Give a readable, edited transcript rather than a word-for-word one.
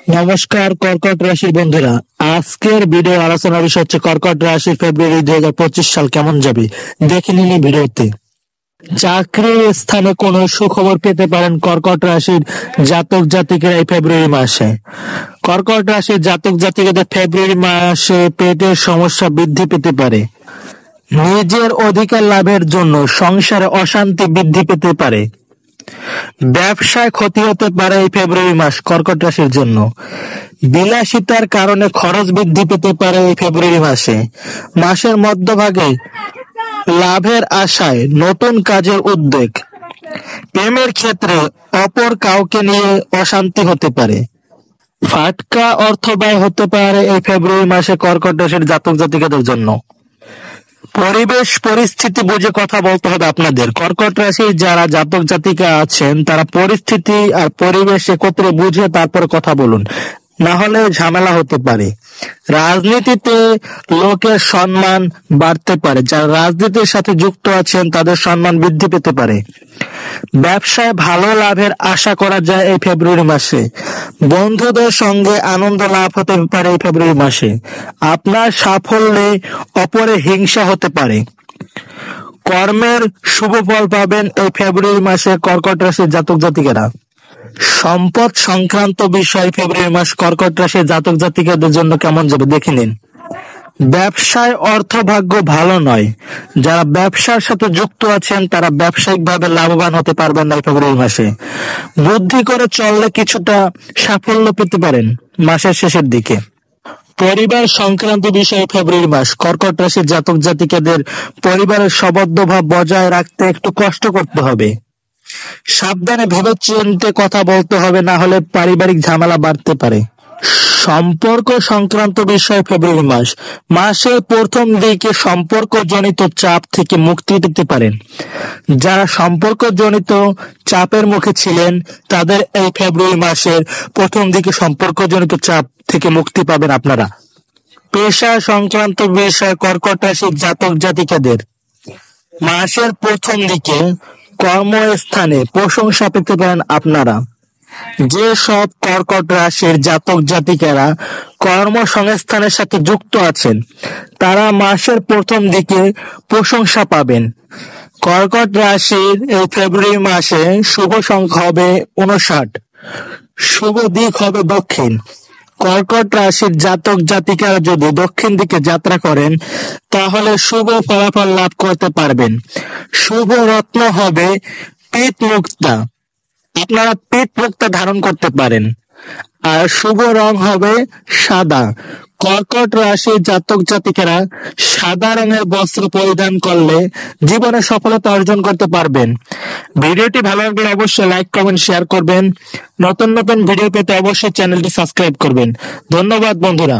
নমস্কার কর্কট রাশির বন্ধুরা, আজকের ভিডিও আলোচনার বিষয় হচ্ছে কর্কট রাশির ফেব্রুয়ারি 2025 সাল কেমন যাবে দেখে নিন এই ভিডিওতে। চাকরির স্থানে কোনো সুখবর পেতে পারেন কর্কট রাশির জাতক জাতিকেরা এই ফেব্রুয়ারি মাসে। কর্কট রাশির জাতক জাতিকাদের ফেব্রুয়ারি মাসে পেটের সমস্যা বৃদ্ধি পেতে পারে। নিজের অধিকার লাভের জন্য সংসারে অশান্তি বৃদ্ধি পেতে পারে। ব্যবসায় ক্ষতি হতে পারে এই ফেব্রুয়ারি মাস কর্কট রাশির জন্য। বিলাসিতার কারণে খরচ বৃদ্ধি পেতে পারে এই ফেব্রুয়ারি মাসে। মাসের মধ্যভাগে লাভের আশায় নতুন কাজের উদ্যোগ। প্রেমের ক্ষেত্রে অপর কাউকে নিয়ে অশান্তি হতে পারে। ফাটকা অর্থ ব্যয় হতে পারে এই ফেব্রুয়ারি মাসে কর্কট রাশির জাতক জাতিকাদের জন্য। পরিবেশ পরিস্থিতি বুঝে কথা বলতে হবে আপনাদের। কর্কট রাশির যারা জাতক জাতিকা আছেন তারা পরিস্থিতি আর পরিবেশ একত্রে বুঝে তারপরে কথা বলুন, না হলে ঝামেলা হতে পারে। রাজনীতিতে লোকের সম্মান বাড়তে পারে। যারা রাজনীতির সাথে যুক্ত আছেন তাদের সম্মান বৃদ্ধি পেতে পারে। ব্যবসায় ভালো লাভের আশা করা যায় এই ফেব্রুয়ারি মাসে। বন্ধুদের সঙ্গে আনন্দ লাভ হতে পারে এই ফেব্রুয়ারি মাসে। আপনার সাফল্যে অপরে হিংসা হতে পারে। কর্মের শুভ ফল পাবেন এই ফেব্রুয়ারি মাসে কর্কট রাশির জাতক জাতিকেরা। সম্পদ সংক্রান্ত বিষয় ফেব্রুয়ারি মাস কর্কট রাশির জাতক জাতিকাদের জন্য কেমন যাবে দেখে নিন। ব্যবসায় অর্থভাগ্য ভালো নয়। যারা ব্যবসার সাথে যুক্ত আছেন তারা ব্যবসায়িকভাবে লাভবান হতে পারবেন না এই ফেব্রুয়ারি মাসে। বুদ্ধি করে চললে কিছুটা সাফল্য পেতে পারেন মাসের শেষের দিকে। পরিবার সংক্রান্ত বিষয়ে ফেব্রুয়ারি মাস কর্কট রাশির জাতক জাতিকাদের পরিবারের সবদ্ধভাব বজায় রাখতে একটু কষ্ট করতে হবে। সাবধানে ভেবে চিন্তে কথা বলতে হবে, না হলে পারিবারিক ঝামেলা বাড়তে পারে। সম্পর্ক সংক্রান্ত বিষয় ফেব্রুয়ারি মাস। মাসের প্রথম দিকে সম্পর্ক জনিত চাপ থেকে মুক্তি পেতে পারেন। যারা সম্পর্ক জনিত চাপের মুখে ছিলেন তাদের এই ফেব্রুয়ারি মাসের প্রথম দিকে সম্পর্ক জনিত চাপ থেকে মুক্তি পাবেন আপনারা। পেশা সংক্রান্ত বিষয় কর্কট রাশির জাতক জাতিকাদের মাসের প্রথম দিকে কর্মস্থানে প্রশংসা পেতে পারেন আপনারা। যে সব কর্কট রাশির জাতক জাতিকারা কর্মসংস্থানের সাথে যুক্ত আছেন তারা মাসের প্রথম দিকে প্রশংসা পাবেন। কর্কট রাশির এই ফেব্রুয়ারি মাসে শুভ সংখ্যা হবে 59, শুভ দিক হবে দক্ষিণ। কর্কট রাশির জাতক জাতিকারা যদি দক্ষিণ দিকে যাত্রা করেন তাহলে শুভ ফলাফল লাভ করতে পারবেন। শুভ রত্ন হবে পীত মুক্তা, আপনারা পীত মুক্তা ধারণ করতে পারেন। আর শুভ রং হবে সাদা। কর্কট রাশির জাতক জাতিকারা সাদা রঙের বস্ত্র পরিধান করলে জীবনে সফলতা অর্জন করতে পারবেন। ভিডিওটি ভালো লাগলে অবশ্যই লাইক কমেন্ট শেয়ার করবেন। নতুন নতুন ভিডিও পেতে অবশ্যই চ্যানেলটি সাবস্ক্রাইব করবেন। ধন্যবাদ বন্ধুরা।